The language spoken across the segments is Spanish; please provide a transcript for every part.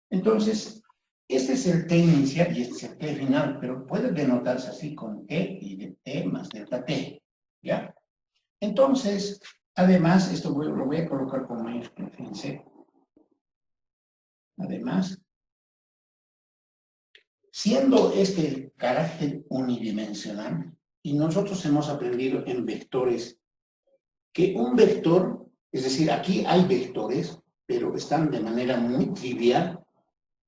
Entonces, este es el T inicial y este es el T final, pero puede denotarse así con T y de T más delta T, ¿ya? Entonces, además, esto lo voy a colocar con mayúscula, fíjense. Además, siendo este carácter unidimensional, y nosotros hemos aprendido en vectores que un vector, es decir, aquí hay vectores, pero están de manera muy trivial.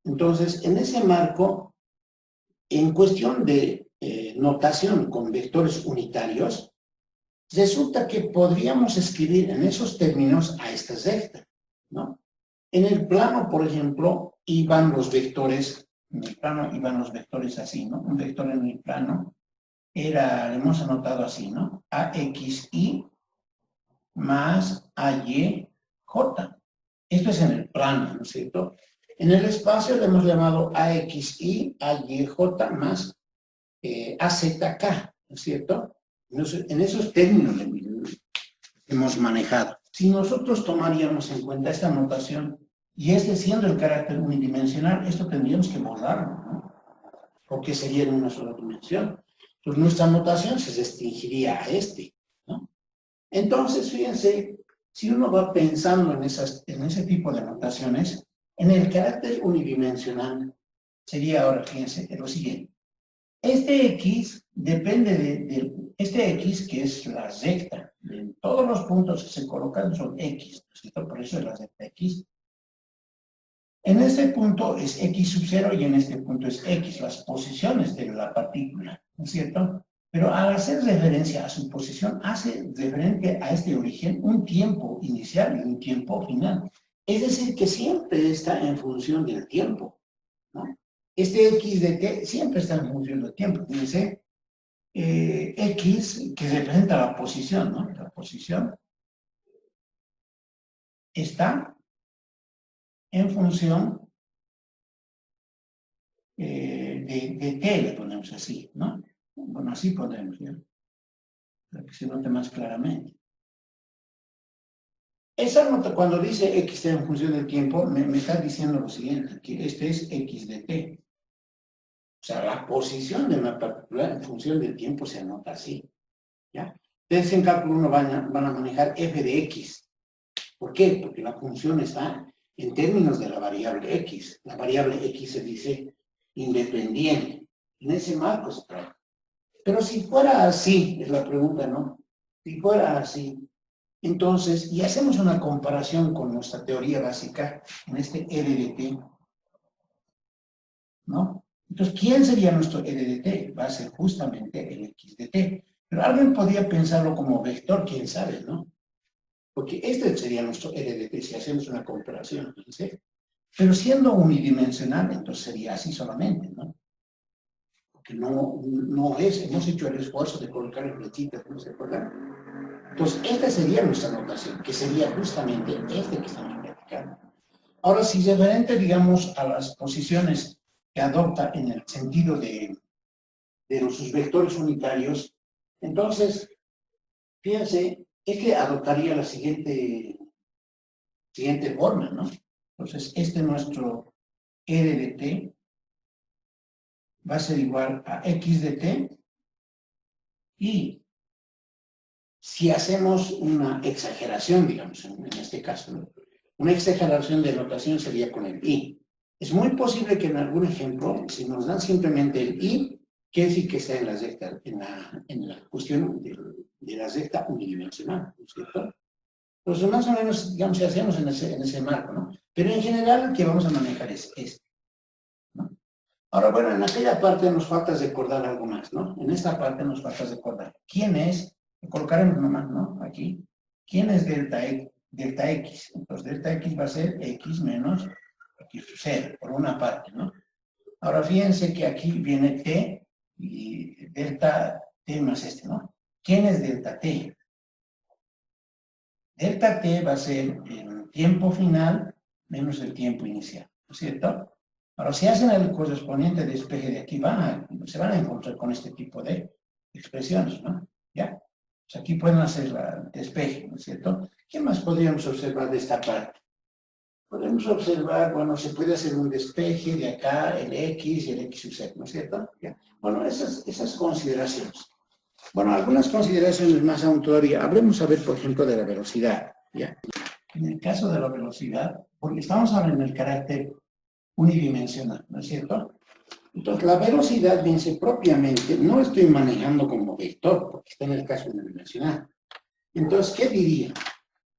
Entonces, en ese marco, en cuestión de notación con vectores unitarios, resulta que podríamos escribir en esos términos a esta recta, ¿no? En el plano, por ejemplo, iban los vectores, en el plano iban los vectores así, ¿no? Un vector en el plano era, lo hemos anotado así, ¿no? AXI más AYJ. Esto es en el plano, ¿no es cierto? En el espacio le hemos llamado AXI, AYJ más AZK, ¿no es cierto? En esos términos hemos manejado. Si nosotros tomaríamos en cuenta esta notación, y este siendo el carácter unidimensional, esto tendríamos que borrarlo, ¿no? Porque sería en una sola dimensión. Pues nuestra notación se restringiría a este, ¿no? Entonces, fíjense, si uno va pensando en ese tipo de notaciones, en el carácter unidimensional sería ahora, fíjense, lo siguiente. Este X depende de este X, que es la recta. De todos los puntos que se colocan son X, ¿no es cierto? Por eso es la recta X. En este punto es X sub 0 y en este punto es X, las posiciones de la partícula, ¿no es cierto? Pero al hacer referencia a su posición, hace referente a este origen un tiempo inicial y un tiempo final. Es decir, que siempre está en función del tiempo, ¿no? Este X de T siempre está en función del tiempo. Fíjense, X, que representa la posición, ¿no? La posición está en función de T, le ponemos así, ¿no? Bueno, así ponemos, ¿no? Para que se note más claramente. Esa nota, cuando dice X está en función del tiempo, me está diciendo lo siguiente, que este es X de T. O sea, la posición de una partícula en función del tiempo se anota así, ¿ya? Entonces, en cálculo 1 van a manejar f de X. ¿Por qué? Porque la función está en términos de la variable X. La variable X se dice independiente. En ese marco se trabaja. Pero si fuera así, es la pregunta, ¿no? Si fuera así, entonces, y hacemos una comparación con nuestra teoría básica en este R de T, ¿no? Entonces, ¿quién sería nuestro R de T? Va a ser justamente el X de T. Pero alguien podría pensarlo como vector, quién sabe, ¿no? Porque este sería nuestro R de T si hacemos una comparación, ¿sí? Pero siendo unidimensional, entonces sería así solamente, ¿no? Porque no es, hemos hecho el esfuerzo de colocar en flechitas, ¿no se acuerdan? Entonces, esta sería nuestra notación, que sería justamente este que estamos practicando. Ahora, si referente, digamos, a las posiciones que adopta en el sentido de sus vectores unitarios, entonces, fíjense, es que adoptaría la siguiente forma, ¿no? Entonces, nuestro R de T va a ser igual a X de T y si hacemos una exageración, digamos, en este caso, ¿no? Una exageración de notación sería con el I. Es muy posible que en algún ejemplo, si nos dan simplemente el I, quiere decir que está en la recta, en la cuestión de la recta unidimensional, ¿no es cierto? Entonces, más o menos, digamos, si hacemos en ese marco, ¿no? Pero en general, el que vamos a manejar es este, ¿no? Ahora, bueno, en aquella parte nos falta recordar algo más, ¿no? En esta parte nos falta recordar quién es, lo colocaremos nomás, ¿no? Aquí, quién es delta X. Entonces, delta X va a ser X menos X sub 0, por una parte, ¿no? Ahora, fíjense que aquí viene T y delta T más este, ¿no? ¿Quién es delta T? Delta T va a ser el tiempo final menos el tiempo inicial, ¿no es cierto? Ahora, si hacen el correspondiente despeje de aquí, se van a encontrar con este tipo de expresiones, ¿no? ¿Ya? Pues aquí pueden hacer el despeje, ¿no es cierto? ¿Qué más podríamos observar de esta parte? podemos observar, bueno, se puede hacer un despeje de acá, el X y el X sub Z, ¿no es cierto? ¿Ya? Bueno, esas consideraciones. Bueno, algunas consideraciones más aún todavía. Hablemos a ver, por ejemplo, de la velocidad, ¿ya? En el caso de la velocidad, porque estamos hablando en el carácter unidimensional, ¿no es cierto? Entonces, la velocidad, dice propiamente, no estoy manejando como vector, porque está en el caso unidimensional. Entonces, ¿qué diría?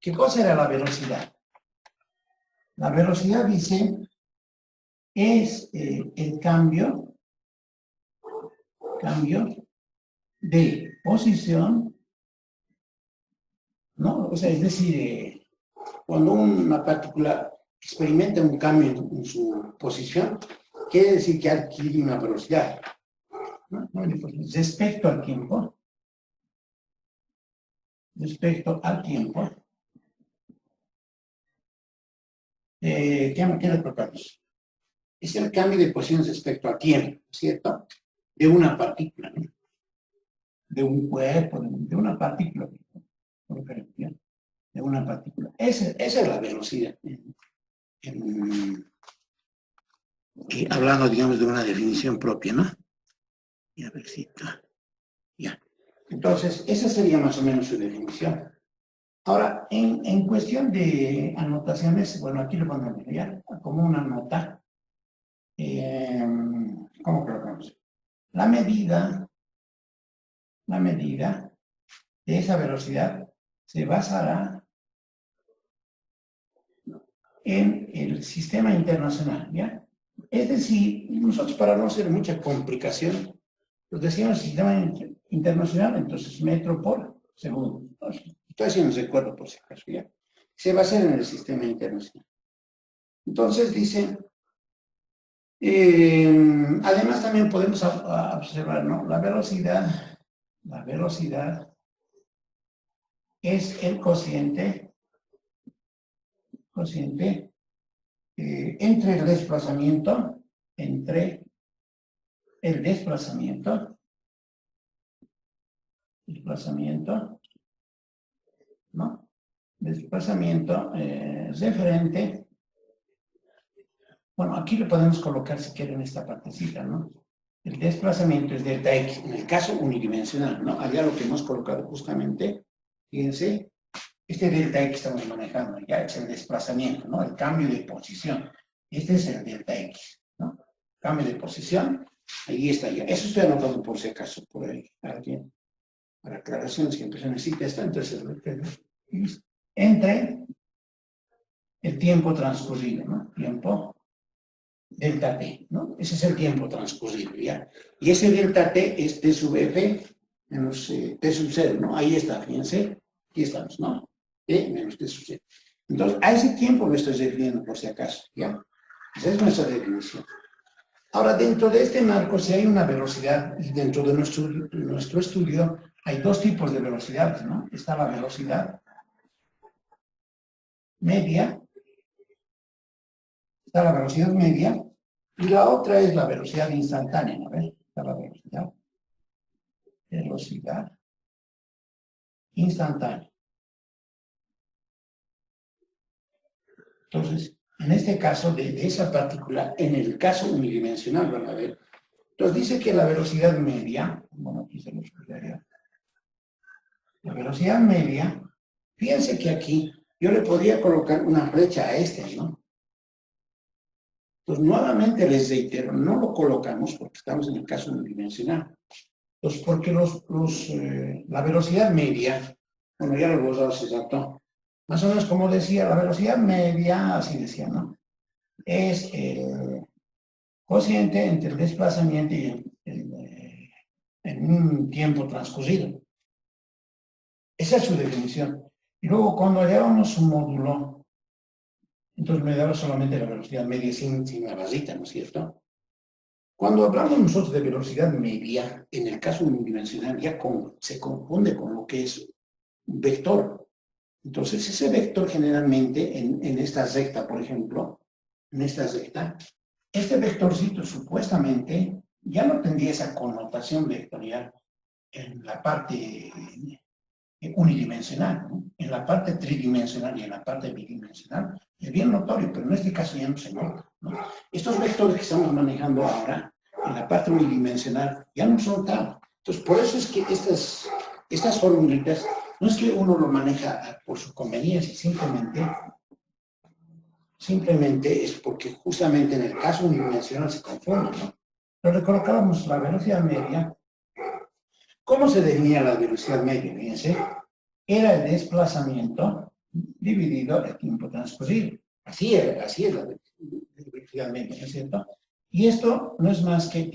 ¿Qué cosa era la velocidad? La velocidad, dice, es el cambio de posición, ¿no? O sea, es decir, cuando una partícula experimenta un cambio en su posición, quiere decir que adquiere una velocidad, ¿no? Respecto al tiempo, ¿qué le tocamos? Es el cambio de posición respecto al tiempo, ¿cierto? De una partícula, ¿no? De un cuerpo, de una partícula, por ejemplo, de una partícula. Esa es la velocidad. Hablando, digamos, de una definición propia, ¿no? Y a ver si está. Ya. Entonces, esa sería más o menos su definición. Ahora, en cuestión de anotaciones, bueno, aquí lo ponemos ya como una nota. ¿Cómo colocamos? La medida de esa velocidad se basará en el sistema internacional, ¿ya? Es decir, nosotros para no hacer mucha complicación, pues decimos sistema internacional, entonces metro por segundo. Estoy haciendo ese acuerdo por si acaso, ¿ya? Se basa en el sistema internacional. Entonces dice, además también podemos observar, ¿no? La velocidad es el cociente entre el desplazamiento, ¿no? Desplazamiento referente. Bueno, aquí lo podemos colocar si quieren esta partecita, ¿no? El desplazamiento es delta X, en el caso unidimensional, ¿no? Allá lo que hemos colocado justamente, fíjense, este delta X estamos manejando, ya es el desplazamiento, ¿no? El cambio de posición. Este es el delta X, ¿no? Cambio de posición, ahí está ya. Eso estoy anotando por si acaso, por ahí, alguien. Para aclaración, siempre se necesita esto, entonces entre el tiempo transcurrido, ¿no? Tiempo delta T, ¿no? Ese es el tiempo transcurrido, ¿ya? Y ese delta T es T sub F menos T sub 0, ¿no? Ahí está, fíjense, aquí estamos, ¿no? T menos T sub 0. Entonces, a ese tiempo me estoy refiriendo por si acaso, ¿ya? Esa es nuestra definición. Ahora, dentro de este marco, si hay una velocidad, dentro de nuestro estudio, hay dos tipos de velocidades, ¿no? Está la velocidad media, y la otra es la velocidad instantánea, ¿no ves? Está la velocidad instantánea. Entonces, en este caso, de esa partícula, en el caso unidimensional, van a ver, entonces dice que la velocidad media, bueno, aquí se lo explicaría, la velocidad media, fíjense que aquí yo le podría colocar una flecha a este, ¿no? Entonces, nuevamente les reitero, no lo colocamos porque estamos en el caso unidimensional. Entonces, porque la velocidad media, bueno, ya lo vos exacto, más o menos como decía, la velocidad media, así decía, ¿no? Es el cociente entre el desplazamiento y en un tiempo transcurrido. Esa es su definición. Y luego, cuando hallábamos un módulo, entonces me daba solamente la velocidad media sin la barrita, ¿no es cierto? Cuando hablamos nosotros de velocidad media, en el caso unidimensional ya se confunde con lo que es un vector. Entonces, ese vector generalmente en esta recta, por ejemplo, en esta recta, este vectorcito supuestamente ya no tendría esa connotación vectorial en la parte unidimensional, ¿no? En la parte tridimensional y en la parte bidimensional Es bien notorio, pero en este caso ya no se nota, ¿no? Estos vectores que estamos manejando ahora, en la parte unidimensional, ya no son tal. Entonces, por eso es que estas formulitas, no es que uno lo maneja por su conveniencia, simplemente es porque justamente en el caso unidimensional se confunde, ¿no? Pero recolocábamos la velocidad media. ¿Cómo se definía la velocidad media? Fíjense, era el desplazamiento dividido el tiempo transcurrido. Así es la velocidad media, ¿no es cierto? Y esto no es más que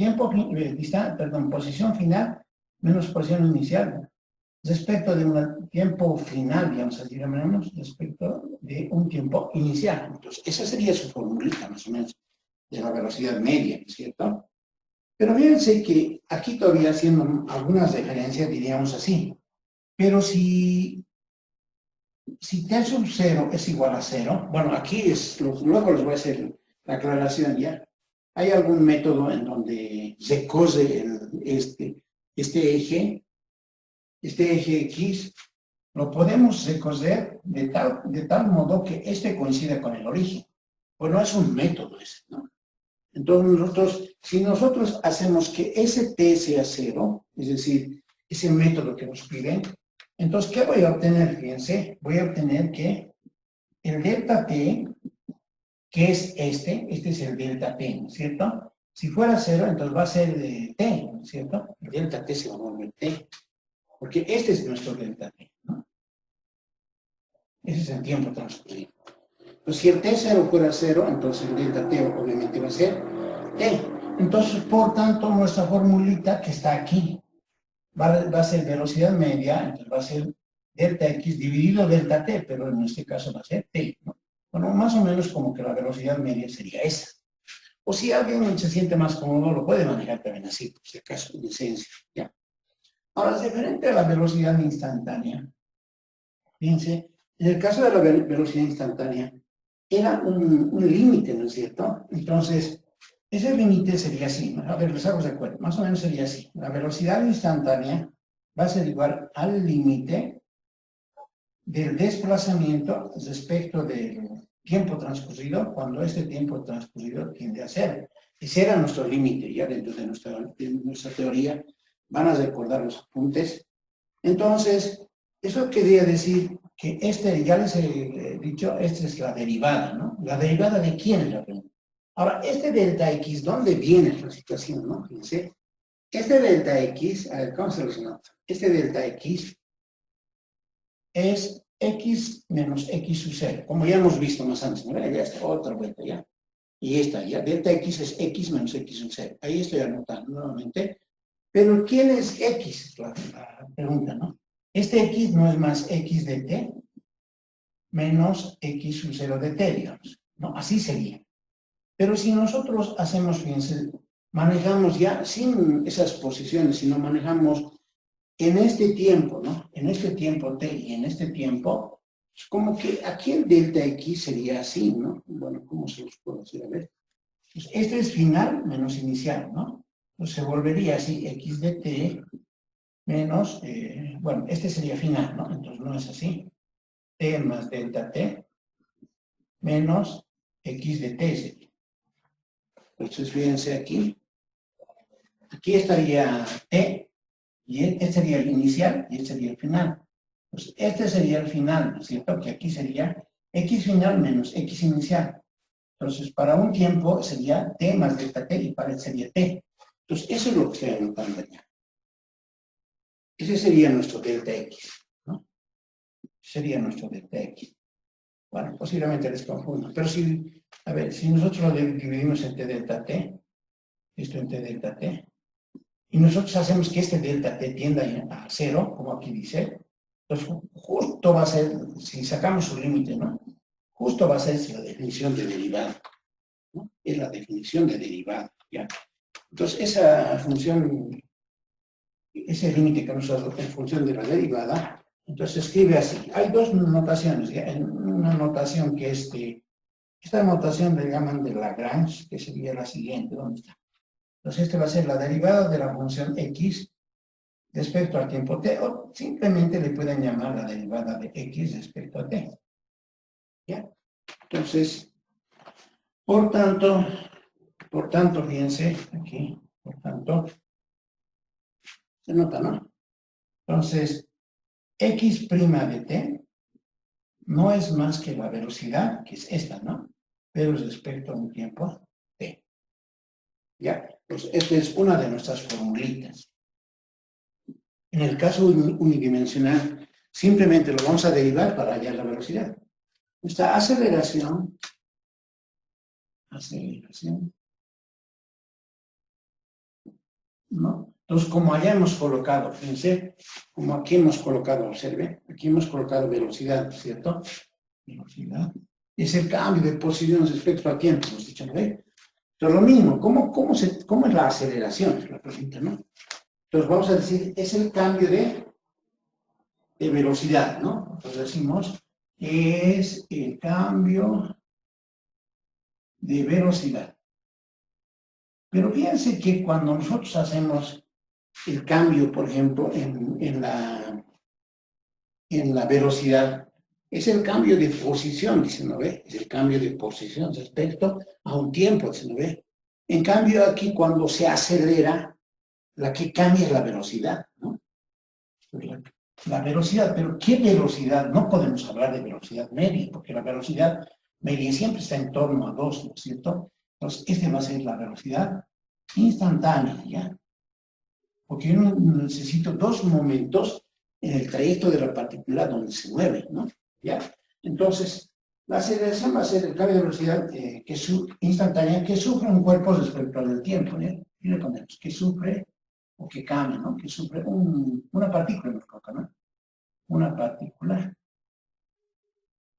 posición final menos posición inicial respecto de un tiempo final, digamos así, respecto de un tiempo inicial. Entonces, esa sería su formulita, más o menos, de la velocidad media, ¿no es cierto? Pero fíjense que aquí todavía haciendo algunas referencias diríamos así, pero si t sub 0 es igual a 0, bueno, aquí luego les voy a hacer la aclaración ya. ¿Hay algún método en donde se cose este eje X? Lo podemos recoser de tal modo que este coincida con el origen. Bueno, es un método ese, ¿no? Entonces, si nosotros hacemos que ese t sea 0, es decir, ese método que nos piden, entonces, ¿qué voy a obtener? Fíjense, voy a obtener que el delta t, que es este es el delta t, ¿no es cierto? Si fuera 0, entonces va a ser t, ¿no es cierto? El delta t se va a volver t, porque este es nuestro delta t, ¿no? Ese es el tiempo transcurrido. Pues si el t0 fuera 0, entonces el delta t obviamente va a ser t. Entonces, por tanto, nuestra formulita que está aquí va a ser velocidad media, entonces va a ser delta x dividido delta t, pero en este caso va a ser t, ¿no? Bueno, más o menos como que la velocidad media sería esa. O si alguien se siente más cómodo, lo puede manejar también así, por si acaso, en esencia, ¿ya? Ahora, diferente a la velocidad instantánea, fíjense, en el caso de la velocidad instantánea, era un límite, ¿no es cierto? Entonces, ese límite sería así, ¿no? A ver, les hago de acuerdo, más o menos sería así. La velocidad instantánea va a ser igual al límite del desplazamiento respecto del tiempo transcurrido, cuando este tiempo transcurrido tiende a cero. Ese era nuestro límite, ya dentro de nuestra teoría, van a recordar los apuntes. Entonces, eso quería decir que ya les he dicho, esta es la derivada, ¿no? ¿La derivada de quién es la pregunta? Ahora, este delta x, ¿dónde viene la situación, no? Fíjense, este delta x, a ver, ¿cómo se los nota? Este delta x es x menos x sub 0, como ya hemos visto más antes, ¿no? Ya está, otra vuelta ya. Y esta, ya, delta x es x menos x sub 0. Ahí estoy anotando nuevamente. Pero ¿quién es x? Es la pregunta, ¿no? Este x no es más x de t menos x sub 0 de t, digamos, ¿no? Así sería. Pero si nosotros hacemos, fíjense, manejamos ya sin esas posiciones, sino manejamos en este tiempo, ¿no? En este tiempo t y en este tiempo, es como que aquí el delta x sería así, ¿no? Bueno, ¿cómo se los puedo decir? A ver. Pues este es final menos inicial, ¿no? Entonces se volvería así, x de t menos, bueno, este sería final, ¿no? Entonces no es así. T más delta t menos x de t sería. Entonces fíjense aquí. Aquí estaría t, y este sería el inicial, y este sería el final. Pues este sería el final, ¿no es cierto? Que aquí sería x final menos x inicial. Entonces, para un tiempo sería t más delta t, y para este sería t. Entonces, eso es lo que estoy anotando allá. Ese sería nuestro delta x, ¿no? Sería nuestro delta x. Bueno, posiblemente les confunda. Pero si, a ver, si nosotros lo dividimos entre delta t, esto entre delta t, y nosotros hacemos que este delta t tienda a 0, como aquí dice, pues justo va a ser, si sacamos su límite, ¿no? Justo va a ser la definición de derivada, ¿no? Es la definición de derivada, ¿ya? Entonces, esa función, ese límite que nos da en función de la derivada, entonces se escribe así. Hay dos notaciones, ¿ya? Una notación que es esta notación le llaman de Lagrange, que sería la siguiente, ¿dónde está? Entonces, este va a ser la derivada de la función x respecto al tiempo t, o simplemente le pueden llamar la derivada de x respecto a t. ¿Ya? Entonces, por tanto, fíjense aquí, por tanto, se nota, ¿no? Entonces, x' de t no es más que la velocidad, que es esta, ¿no? Pero respecto a un tiempo t. ¿Ya? Pues esta es una de nuestras formulitas. En el caso unidimensional, simplemente lo vamos a derivar para hallar la velocidad. Nuestra aceleración, ¿no? Entonces, como allá hemos colocado, fíjense, como aquí hemos colocado, observe, aquí hemos colocado velocidad, ¿cierto? Velocidad. Es el cambio de posición respecto al tiempo, hemos dicho, ¿no ve? Entonces, lo mismo, ¿cómo es la aceleración? Es la pregunta, ¿no? Entonces, vamos a decir, es el cambio de velocidad, ¿no? Entonces, decimos, es el cambio de velocidad. Pero fíjense que cuando nosotros hacemos el cambio, por ejemplo, en la velocidad, es el cambio de posición, dice, ¿no ve? Es el cambio de posición respecto a un tiempo, dice, ¿no ve? En cambio, aquí cuando se acelera, la que cambia es la velocidad, ¿no? La velocidad, pero ¿qué velocidad? No podemos hablar de velocidad media, porque la velocidad media siempre está en torno a 2, ¿no es cierto? Entonces, esta va a ser la velocidad instantánea, ¿ya? Porque yo necesito dos momentos en el trayecto de la partícula donde se mueve, ¿no? ¿Ya? Entonces, la aceleración va a ser el cambio de velocidad instantánea que sufre un cuerpo respecto al tiempo, ¿ya? Y le ponemos que sufre o que cambia, ¿no? Que sufre una partícula, nos coloca, ¿no? Una partícula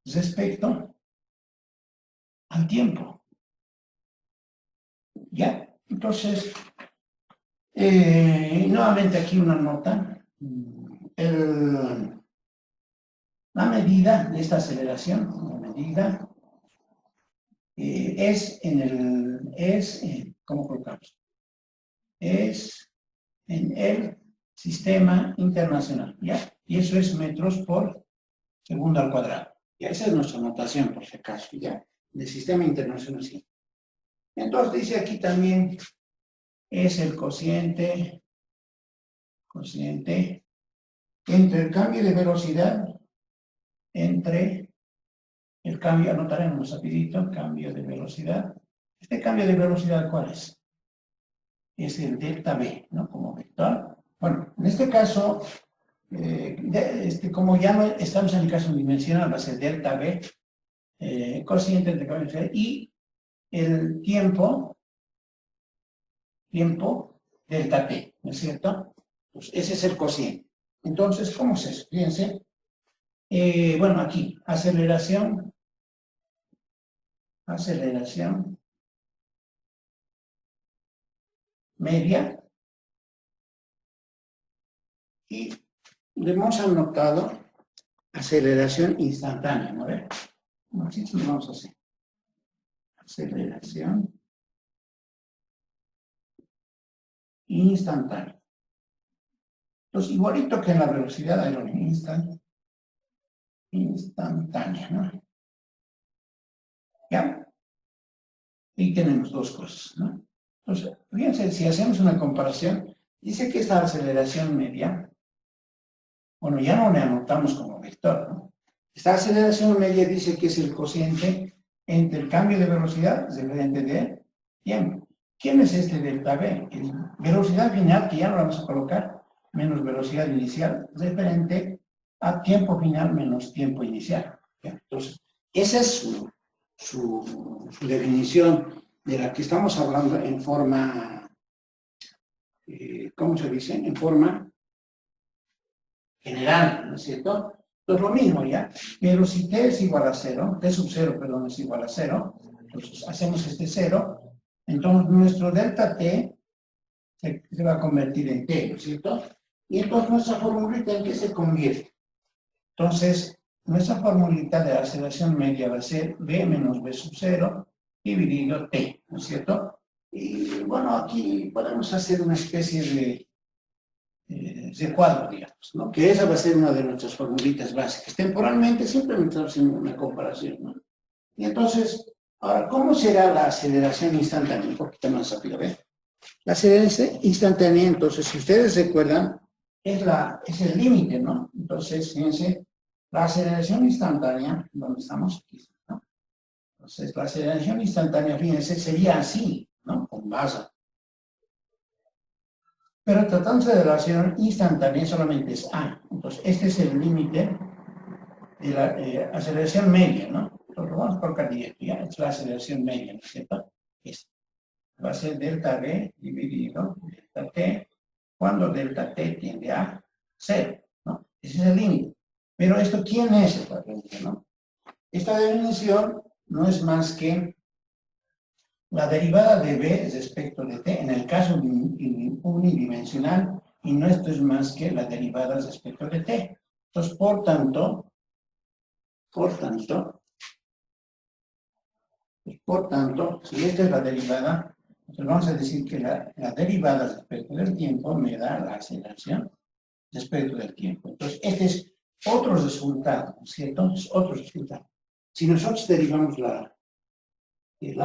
respecto al tiempo. ¿Ya? Entonces, nuevamente aquí una nota. La medida de esta aceleración, la medida ¿cómo colocamos? Es en el sistema internacional, ¿ya? Y eso es metros por segundo al cuadrado. Ya esa es nuestra notación, por si acaso, ¿ya? Del sistema internacional, sí. Entonces dice aquí también, es el cociente entre el cambio de velocidad, anotaremos rapidito, cambio de velocidad. ¿Este cambio de velocidad cuál es? Es el delta V, ¿no? Como vector. Bueno, en este caso, como ya no estamos en el caso unidimensional, va a ser delta V, cociente entre cambio de velocidad, y el tiempo delta T, ¿no es cierto? Pues ese es el cociente. Entonces, ¿cómo es eso? Fíjense. Bueno, aquí, aceleración media, y le hemos anotado aceleración instantánea, ¿no ve? Así lo vamos a hacer. Aceleración instantánea. Entonces, igualito que en la velocidad aerodinámica, instantánea, ¿no? ¿Ya? Y tenemos dos cosas, ¿no? Entonces, fíjense, si hacemos una comparación, dice que esta aceleración media, bueno, ya no le anotamos como vector, ¿no? Esta aceleración media dice que es el cociente entre el cambio de velocidad referente de tiempo. ¿Quién es este delta V? Velocidad final, que ya lo vamos a colocar, menos velocidad inicial, referente a tiempo final menos tiempo inicial. ¿Ya? Entonces, esa es su definición de la que estamos hablando en forma, ¿cómo se dice? En forma general, ¿no es cierto? Entonces, lo mismo ya, pero si t es igual a 0, t sub 0, perdón, es igual a 0, entonces hacemos este 0, entonces nuestro delta t se va a convertir en t, ¿no es cierto? Y entonces nuestra formulita, ¿en qué se convierte? Entonces, nuestra formulita de aceleración media va a ser b menos b sub 0 dividido t, ¿no es cierto? Y bueno, aquí podemos hacer una especie de cuadro, digamos, ¿no? Que esa va a ser una de nuestras formulitas básicas. Temporalmente, simplemente hacemos una comparación, ¿no? Y entonces, ahora, ¿cómo será la aceleración instantánea? Un poquito más rápido, ¿ves? La aceleración instantánea, entonces, si ustedes recuerdan, es el límite, ¿no? Entonces, fíjense, la aceleración instantánea, ¿dónde estamos? Aquí, ¿no? Entonces, la aceleración instantánea, fíjense, sería así, ¿no? Con base. Pero tratándose de la aceleración instantánea, solamente es A. Entonces, este es el límite de la aceleración media, ¿no? Entonces, lo vamos a colocar directo, ya, es la aceleración media, ¿no es cierto? Esta va a ser delta V dividido delta T, cuando delta T tiende a 0, ¿no? Ese es el límite. Pero esto, ¿quién es esta pregunta, no? Esta definición no es más que la derivada de B respecto de T, en el caso unidimensional, y no esto es más que la derivada respecto de T. Entonces, por tanto, si esta es la derivada, entonces vamos a decir que la derivada respecto del tiempo me da la aceleración respecto del tiempo. Entonces, este es otro resultado, ¿no es cierto? Es otro resultado. Si nosotros derivamos la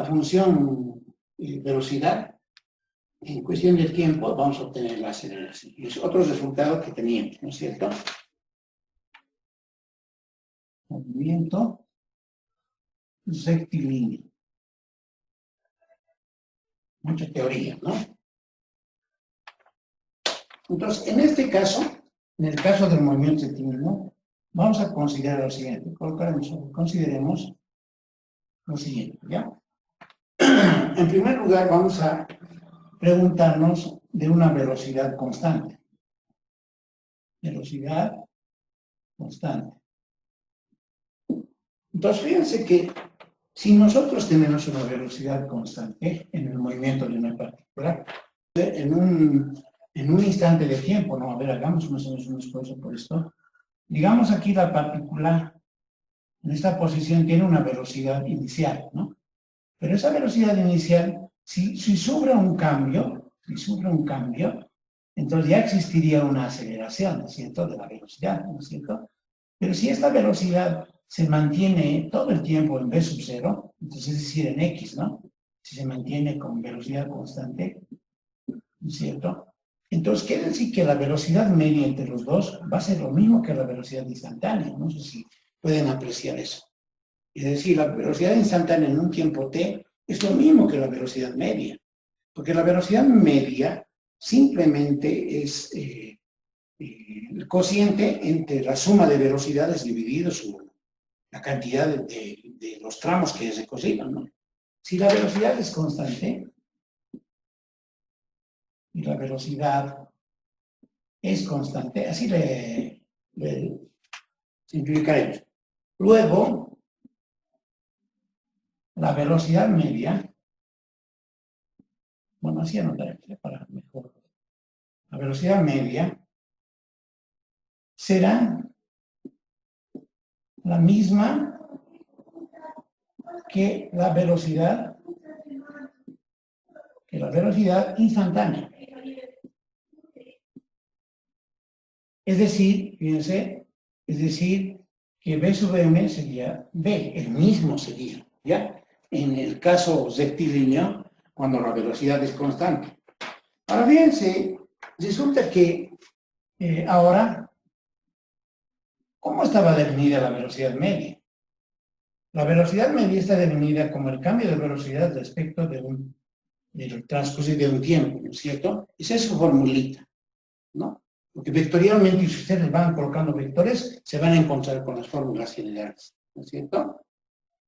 función velocidad, en cuestión del tiempo vamos a obtener la aceleración. Y es otro resultado que teníamos, ¿no es cierto? Movimiento rectilíneo. Mucha teoría, ¿no? Entonces, en este caso, en el caso del movimiento rectilíneo, vamos a considerar lo siguiente. Consideremos lo siguiente, ¿ya? En primer lugar, vamos a preguntarnos de una velocidad constante. Velocidad constante. Entonces, fíjense que si nosotros tenemos una velocidad constante en el movimiento de una partícula, en un instante de tiempo, ¿no? A ver, hagamos más o menos un esfuerzo por esto. Digamos aquí la partícula en esta posición tiene una velocidad inicial, ¿no? Pero esa velocidad inicial, si sufre un cambio, entonces ya existiría una aceleración, ¿no es cierto?, de la velocidad, ¿no es cierto? Pero si esta velocidad se mantiene todo el tiempo en v sub 0, entonces es decir, en x, ¿no? Si se mantiene con velocidad constante, ¿no es cierto? Entonces quiere decir que la velocidad media entre los dos va a ser lo mismo que la velocidad instantánea. No sé si pueden apreciar eso. Es decir, la velocidad instantánea en un tiempo t es lo mismo que la velocidad media. Porque la velocidad media simplemente es el cociente entre la suma de velocidades dividido sobre la cantidad de los tramos que se recorrido, ¿no? Si la velocidad es constante y la velocidad es constante, así le simplificaremos. Luego, la velocidad media, bueno, así anotaremos para mejor. La velocidad media será la misma que la velocidad instantánea. Es decir, fíjense, que V sub m sería V, el mismo sería, ¿ya? En el caso rectilíneo, cuando la velocidad es constante. Ahora fíjense, resulta que ahora, ¿cómo estaba definida la velocidad media? La velocidad media está definida como el cambio de velocidad respecto del transcurso de un tiempo, ¿no es cierto? Esa es su formulita, ¿no? Porque vectorialmente, si ustedes van colocando vectores, se van a encontrar con las fórmulas generales, ¿no es cierto?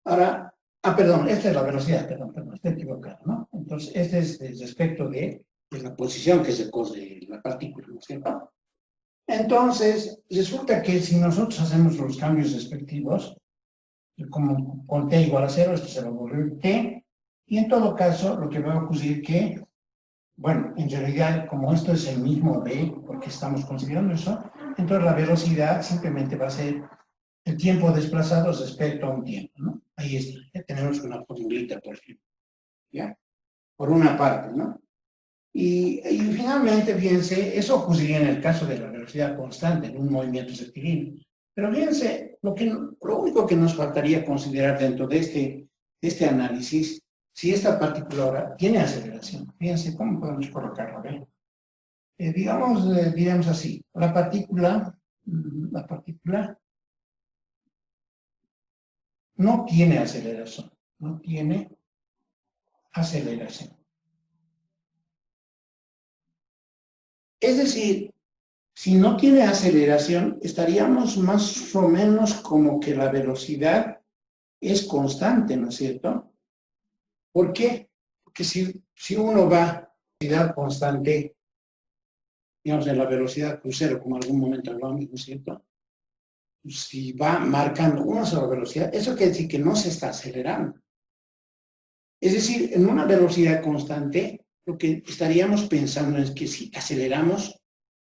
Ahora, perdón, esta es la velocidad, perdón, estoy equivocado, ¿no? Entonces, este es respecto de la posición que se cose la partícula, ¿no es cierto? Entonces, resulta que si nosotros hacemos los cambios respectivos, como con t igual a 0, esto se va a volver t, y en todo caso, lo que va a ocurrir que, bueno, en realidad, como esto es el mismo v, porque estamos considerando eso, entonces la velocidad simplemente va a ser el tiempo desplazado respecto a un tiempo, ¿no? Ahí está, ya tenemos una formulita, por ejemplo, ¿ya? Por una parte, ¿no? Y finalmente, fíjense, eso ocurriría en el caso de la velocidad constante en un movimiento rectilíneo. Pero fíjense, lo único que nos faltaría considerar dentro de este análisis, si esta partícula ahora tiene aceleración. Fíjense, ¿cómo podemos colocarlo? Digamos así, la partícula no tiene aceleración, no tiene aceleración. Es decir, si no tiene aceleración, estaríamos más o menos como que la velocidad es constante, ¿no es cierto? ¿Por qué? Porque si uno va a velocidad constante, digamos en la velocidad crucero, como en algún momento hablamos, ¿no es cierto? Si va marcando una sola velocidad, eso quiere decir que no se está acelerando. Es decir, en una velocidad constante, lo que estaríamos pensando es que si aceleramos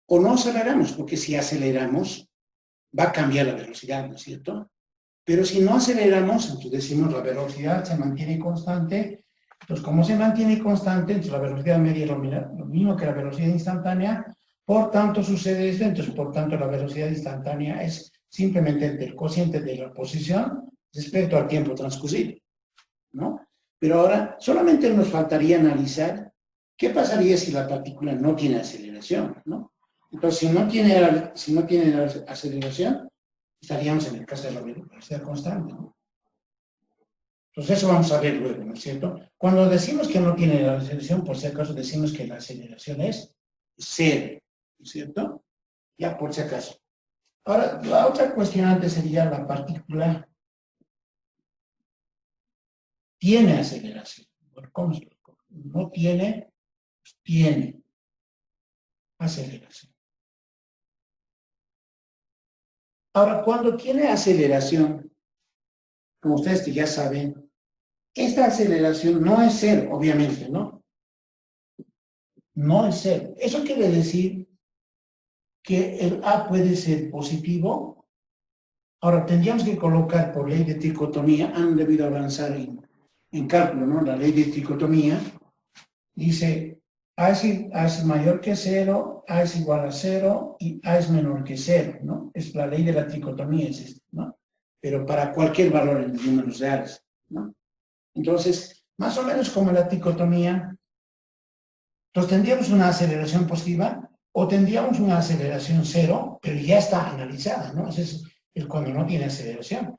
o no aceleramos, porque si aceleramos, va a cambiar la velocidad, ¿no es cierto? Pero si no aceleramos, entonces decimos la velocidad se mantiene constante. Entonces, como se mantiene constante, entonces la velocidad media es lo mismo que la velocidad instantánea, por tanto sucede esto, entonces por tanto la velocidad instantánea es simplemente el cociente de la posición respecto al tiempo transcurrido, ¿no? Pero ahora solamente nos faltaría analizar qué pasaría si la partícula no tiene aceleración, ¿no? Entonces, si no tiene aceleración, estaríamos en el caso de la velocidad constante, ¿no? Entonces eso vamos a ver luego, ¿no es cierto? Cuando decimos que no tiene la aceleración, por si acaso decimos que la aceleración es cero, ¿no es cierto? Ya por si acaso. Ahora, la otra cuestionante sería la partícula tiene aceleración. ¿Cómo se lo? No tiene, pues tiene aceleración. Ahora, cuando tiene aceleración, como ustedes que ya saben, esta aceleración no es cero, obviamente, ¿no? No es cero. Eso quiere decir que el A puede ser positivo. Ahora, tendríamos que colocar por ley de tricotomía, han debido avanzar en cálculo, ¿no? La ley de tricotomía dice A es mayor que cero, A es igual a cero y A es menor que cero, ¿no? Es la ley de la tricotomía, es esta, ¿no? Pero para cualquier valor en números reales, ¿no? Entonces, más o menos como la tricotomía, entonces tendríamos una aceleración positiva o tendríamos una aceleración cero, pero ya está analizada, ¿no? Ese es cuando no tiene aceleración.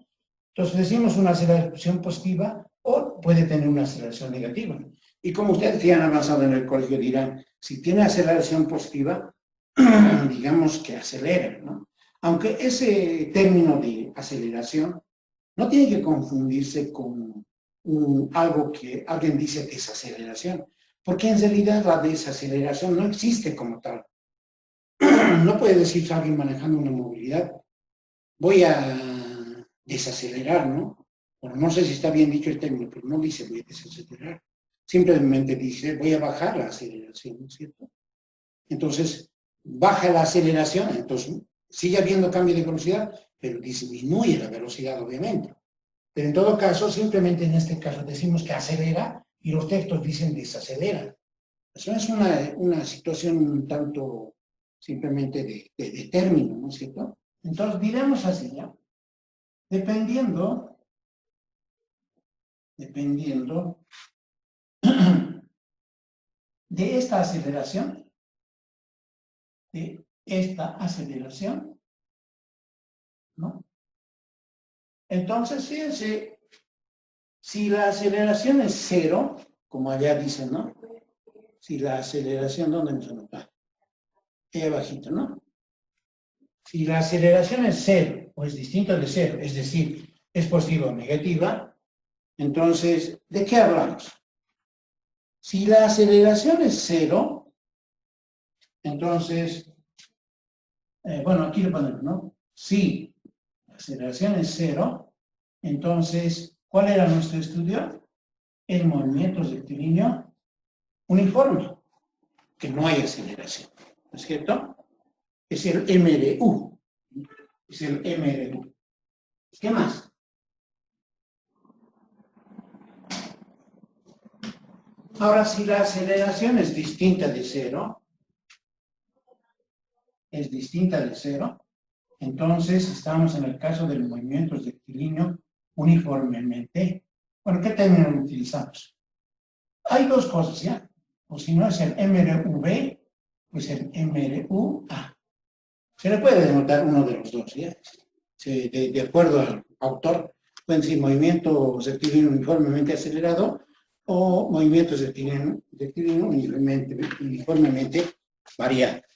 Entonces decimos una aceleración positiva o puede tener una aceleración negativa. Y como ustedes ya han avanzado en el colegio dirán, si tiene aceleración positiva, digamos que acelera, ¿no? Aunque ese término de aceleración no tiene que confundirse con algo que alguien dice desaceleración, porque en realidad la desaceleración no existe como tal. No puede decir alguien manejando una movilidad, voy a desacelerar, ¿no? Bueno, no sé si está bien dicho el término, pero no dice voy a desacelerar. Simplemente dice voy a bajar la aceleración, ¿no es cierto? Entonces, baja la aceleración, entonces sigue habiendo cambio de velocidad, pero disminuye la velocidad, obviamente. Pero en todo caso, simplemente en este caso decimos que acelera y los textos dicen desacelera. Eso es una situación un tanto simplemente de término, ¿no es cierto? Entonces, diremos así, ¿ya? Dependiendo de esta aceleración, ¿no? Entonces, fíjense, si la aceleración es cero, como allá dicen, ¿no? Si la aceleración, ¿dónde nos anota? Ahí abajito, ¿no? Si la aceleración es cero, o es distinto de cero, es decir, es positiva o negativa, entonces, ¿de qué hablamos? Si la aceleración es cero, entonces, bueno, aquí le ponemos, ¿no? Si la aceleración es cero, entonces, ¿cuál era nuestro estudio? El movimiento rectilíneo uniforme, que no hay aceleración, ¿no es cierto? Es el M de U. Es el M de U. ¿Qué más? Ahora, si la aceleración es distinta de cero, Entonces, estamos en el caso del movimiento rectilíneo uniformemente. Bueno, ¿qué término utilizamos? Hay dos cosas, ¿ya? O si no es el MRV, pues el MRUA. Se le puede denotar uno de los dos, ¿ya? De acuerdo al autor, pueden decir movimiento rectilíneo uniformemente acelerado o movimiento rectilíneo uniformemente variado.